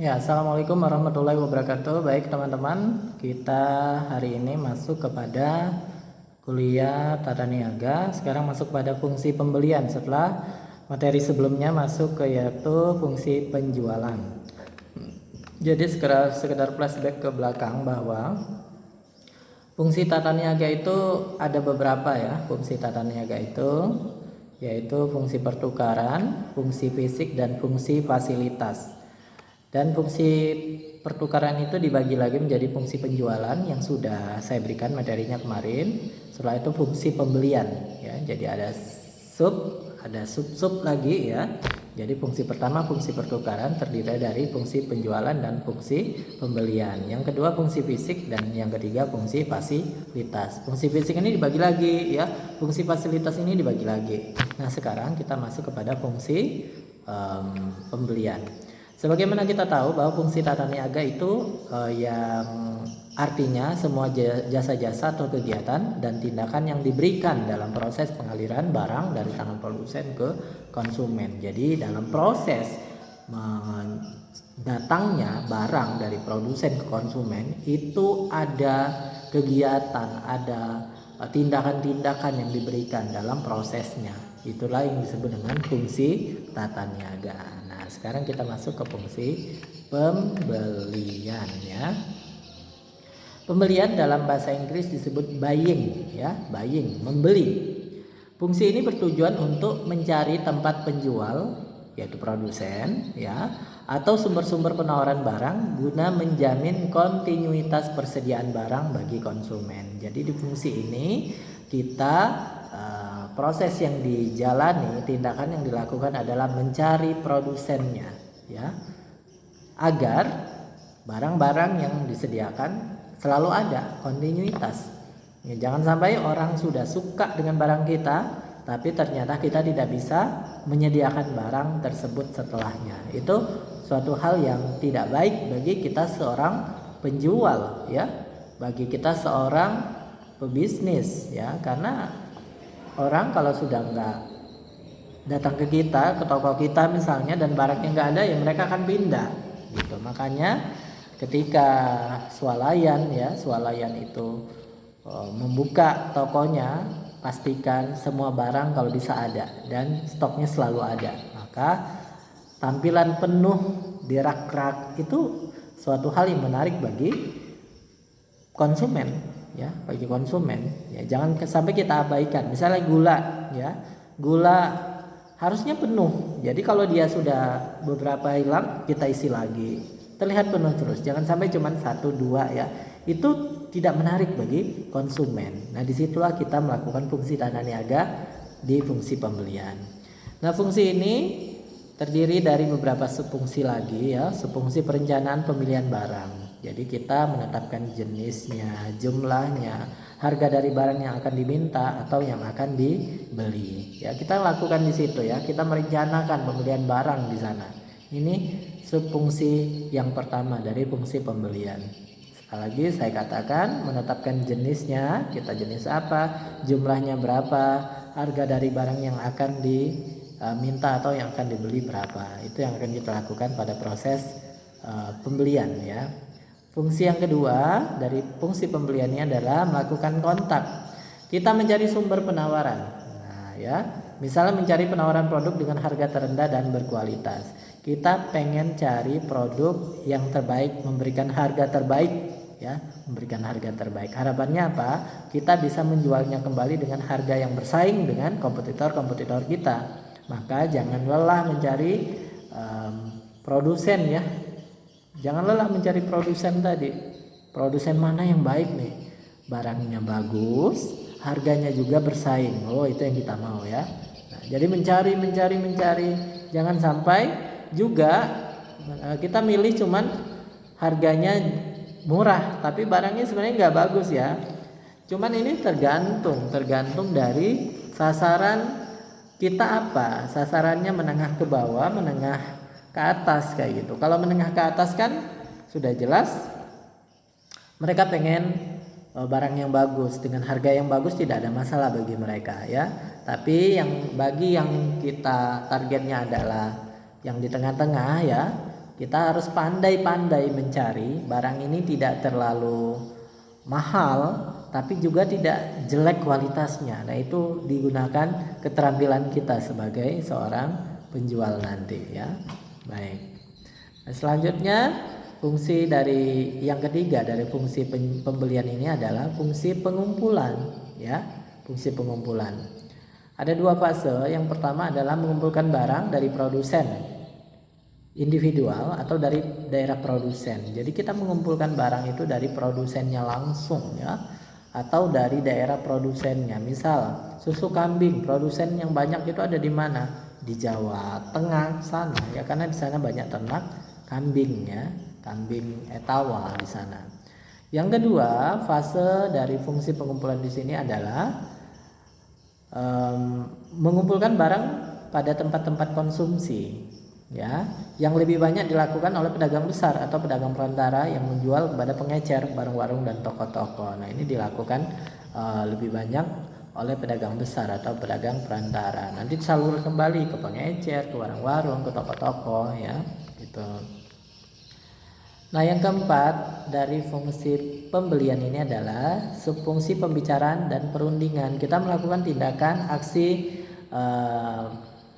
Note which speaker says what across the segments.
Speaker 1: Ya, Assalamualaikum warahmatullahi wabarakatuh. Baik teman-teman, kita hari ini masuk kepada kuliah tata niaga. Sekarang masuk pada fungsi pembelian setelah materi sebelumnya masuk ke yaitu fungsi penjualan. Jadi sekedar flashback ke belakang bahwa fungsi tata niaga itu ada beberapa ya. Fungsi tata niaga itu yaitu fungsi pertukaran, fungsi fisik dan fungsi fasilitas. Dan fungsi pertukaran itu dibagi lagi menjadi fungsi penjualan yang sudah saya berikan materinya kemarin. Setelah itu fungsi pembelian ya. Jadi ada sub lagi ya. Jadi fungsi pertama fungsi pertukaran terdiri dari fungsi penjualan dan fungsi pembelian. Yang kedua fungsi fisik dan yang ketiga fungsi fasilitas. Fungsi fisik ini dibagi lagi ya. Fungsi fasilitas ini dibagi lagi. Nah, sekarang kita masuk kepada fungsi pembelian. Sebagaimana kita tahu bahwa fungsi tata niaga itu yang artinya semua jasa-jasa atau kegiatan dan tindakan yang diberikan dalam proses pengaliran barang dari tangan produsen ke konsumen. Jadi dalam proses datangnya barang dari produsen ke konsumen itu ada kegiatan, ada tindakan-tindakan yang diberikan dalam prosesnya. Itulah yang disebut dengan fungsi tata niaga. Nah, sekarang kita masuk ke fungsi pembelian ya. Pembelian dalam bahasa Inggris disebut buying ya, buying, membeli. Fungsi ini bertujuan untuk mencari tempat penjual yaitu produsen ya atau sumber-sumber penawaran barang guna menjamin kontinuitas persediaan barang bagi konsumen. Jadi di fungsi ini kita proses yang dijalani, tindakan yang dilakukan adalah mencari produsennya ya agar barang-barang yang disediakan selalu ada kontinuitas ya, jangan sampai orang sudah suka dengan barang kita tapi ternyata kita tidak bisa menyediakan barang tersebut setelahnya. Itu suatu hal yang tidak baik bagi kita seorang penjual ya, bagi kita seorang pebisnis ya, karena orang kalau sudah nggak datang ke kita, ke toko kita misalnya, dan barangnya nggak ada ya mereka akan pindah gitu. Makanya ketika swalayan itu membuka tokonya, pastikan semua barang kalau bisa ada dan stoknya selalu ada. Maka tampilan penuh di rak-rak itu suatu hal yang menarik bagi konsumen ya, bagi konsumen ya. Jangan sampai kita abaikan misalnya gula ya, gula harusnya penuh. Jadi kalau dia sudah beberapa hilang kita isi lagi, terlihat penuh terus, jangan sampai cuma 1-2 ya, itu tidak menarik bagi konsumen. Nah, disitulah kita melakukan fungsi tata niaga di fungsi pembelian. Nah, fungsi ini terdiri dari beberapa subfungsi lagi ya. Subfungsi perencanaan pemilihan barang. Jadi kita menetapkan jenisnya, jumlahnya, harga dari barang yang akan diminta atau yang akan dibeli. Ya, kita lakukan di situ ya. Kita merencanakan pembelian barang di sana. Ini subfungsi yang pertama dari fungsi pembelian. Sekali lagi saya katakan menetapkan jenisnya, kita jenis apa, jumlahnya berapa, harga dari barang yang akan diminta atau yang akan dibeli berapa. Itu yang akan kita lakukan pada proses pembelian ya. Fungsi yang kedua dari fungsi pembeliannya adalah melakukan kontak. Kita mencari sumber penawaran. Nah, ya, misalnya mencari penawaran produk dengan harga terendah dan berkualitas. Kita pengen cari produk yang terbaik, memberikan harga terbaik ya, memberikan harga terbaik. Harapannya apa? Kita bisa menjualnya kembali dengan harga yang bersaing dengan kompetitor-kompetitor kita. Maka jangan lelah mencari produsen ya. Jangan lelah mencari produsen tadi. Produsen mana yang baik nih? Barangnya bagus, harganya juga bersaing. Oh, itu yang kita mau ya. Nah, jadi mencari. Jangan sampai juga kita milih cuman harganya murah, tapi barangnya sebenarnya nggak bagus ya. Cuman ini tergantung dari sasaran kita apa. Sasarannya menengah ke bawah, menengah ke atas kayak gitu. Kalau menengah ke atas kan sudah jelas mereka pengen barang yang bagus dengan harga yang bagus, tidak ada masalah bagi mereka ya. Tapi bagi yang kita targetnya adalah yang di tengah-tengah ya, kita harus pandai-pandai mencari barang ini tidak terlalu mahal tapi juga tidak jelek kualitasnya. Nah, itu digunakan keterampilan kita sebagai seorang penjual nanti ya. Baik. Nah, selanjutnya fungsi dari yang ketiga dari fungsi pembelian ini adalah fungsi pengumpulan ya. Fungsi pengumpulan. Ada dua fase. Yang pertama adalah mengumpulkan barang dari produsen individual atau dari daerah produsen. Jadi kita mengumpulkan barang itu dari produsennya langsung ya, atau dari daerah produsennya. Misal susu kambing, produsen yang banyak itu ada di mana? Di Jawa Tengah sana ya, karena di sana banyak ternak kambing ya, kambing etawa di sana. Yang kedua, fase dari fungsi pengumpulan di sini adalah mengumpulkan barang pada tempat-tempat konsumsi ya, yang lebih banyak dilakukan oleh pedagang besar atau pedagang perantara yang menjual kepada pengecer, warung-warung dan toko-toko. Nah, ini dilakukan lebih banyak oleh pedagang besar atau pedagang perantara. Nanti disalur kembali ke pengecer, ke warung-warung, ke toko-toko ya, gitu. Nah, yang keempat dari fungsi pembelian ini adalah subfungsi pembicaraan dan perundingan. Kita melakukan tindakan aksi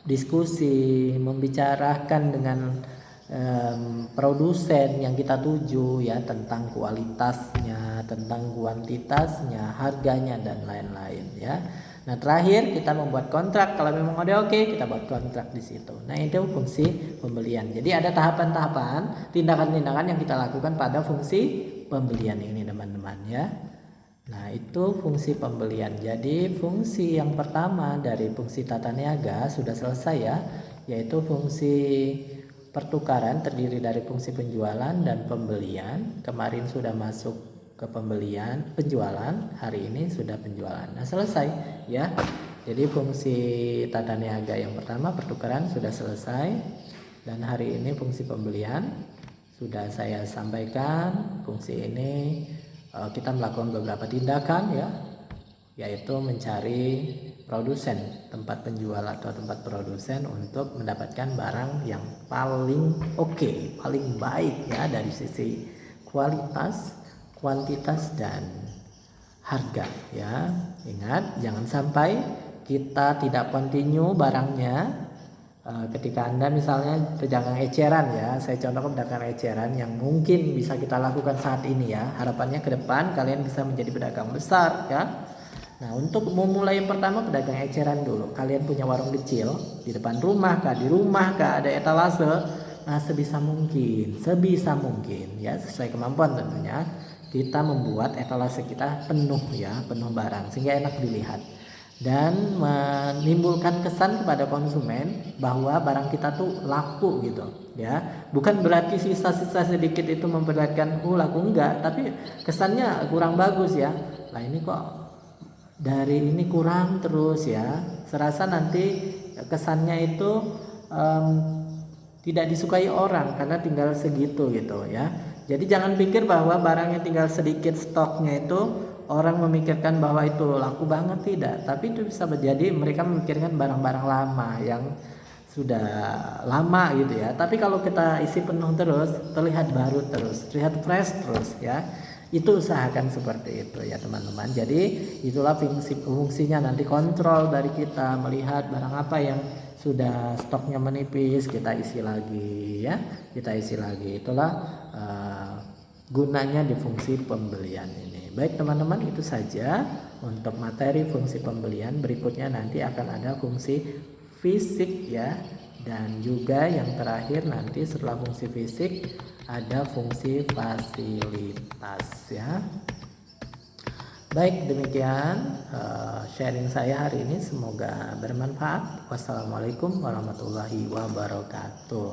Speaker 1: diskusi, membicarakan dengan produsen yang kita tuju ya, tentang kualitasnya, tentang kuantitasnya, harganya dan lain-lain ya. Nah, terakhir kita membuat kontrak. Kalau memang udah oke, kita buat kontrak di situ. Nah, itu fungsi pembelian. Jadi ada tahapan-tahapan, tindakan-tindakan yang kita lakukan pada fungsi pembelian ini, teman-teman ya. Nah, itu fungsi pembelian. Jadi fungsi yang pertama dari fungsi tata niaga sudah selesai ya, yaitu fungsi pertukaran terdiri dari fungsi penjualan dan pembelian. Kemarin sudah masuk ke penjualan, hari ini sudah penjualan. Nah, selesai ya. Jadi fungsi tata niaga yang pertama pertukaran sudah selesai, dan hari ini fungsi pembelian sudah saya sampaikan. Fungsi ini kita melakukan beberapa tindakan ya, yaitu mencari produsen, tempat penjual atau tempat produsen untuk mendapatkan barang yang paling oke, paling baik ya dari sisi kualitas, kuantitas dan harga ya. Ingat, jangan sampai kita tidak continue barangnya. Ketika Anda misalnya pedagang eceran ya, saya contohkan pedagang eceran yang mungkin bisa kita lakukan saat ini ya. Harapannya ke depan kalian bisa menjadi pedagang besar ya. Nah, untuk memulai yang pertama pedagang eceran dulu. Kalian punya warung kecil di depan rumah kah, di rumah kah, ada etalase. Nah, sebisa mungkin ya, sesuai kemampuan tentunya, kita membuat etalase kita penuh ya, penuh barang sehingga enak dilihat dan menimbulkan kesan kepada konsumen bahwa barang kita tuh laku gitu ya. Bukan berarti sisa-sisa sedikit itu memperlihatkan laku, enggak, tapi kesannya kurang bagus ya. Lah, ini kok dari ini kurang terus ya. Serasa nanti kesannya itu tidak disukai orang karena tinggal segitu gitu ya. Jadi jangan pikir bahwa barangnya tinggal sedikit stoknya itu orang memikirkan bahwa itu laku banget, tidak. Tapi itu bisa menjadi mereka memikirkan barang-barang lama yang sudah lama gitu ya. Tapi kalau kita isi penuh terus, terlihat baru terus, terlihat fresh terus ya. Itu usahakan seperti itu ya teman-teman. Jadi itulah fungsinya nanti, kontrol dari kita, melihat barang apa yang sudah stoknya menipis, kita isi lagi ya, kita isi lagi. Itulah gunanya di fungsi pembelian ini. Baik teman-teman, itu saja untuk materi fungsi pembelian. Berikutnya nanti akan ada fungsi fisik ya, dan juga yang terakhir nanti setelah fungsi fisik ada fungsi fasilitas ya. Baik, demikian sharing saya hari ini, semoga bermanfaat. Wassalamualaikum warahmatullahi wabarakatuh.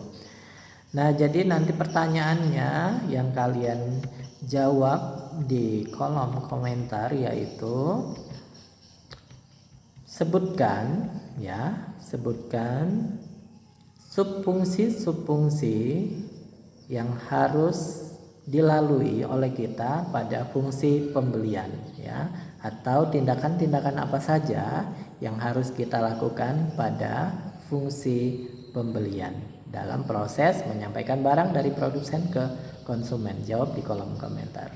Speaker 1: Nah, jadi nanti pertanyaannya yang kalian jawab di kolom komentar yaitu sebutkan subfungsi yang harus dilalui oleh kita pada fungsi pembelian ya, atau tindakan-tindakan apa saja yang harus kita lakukan pada fungsi pembelian. dalam proses menyampaikan barang dari produsen ke konsumen? Jawab di kolom komentar.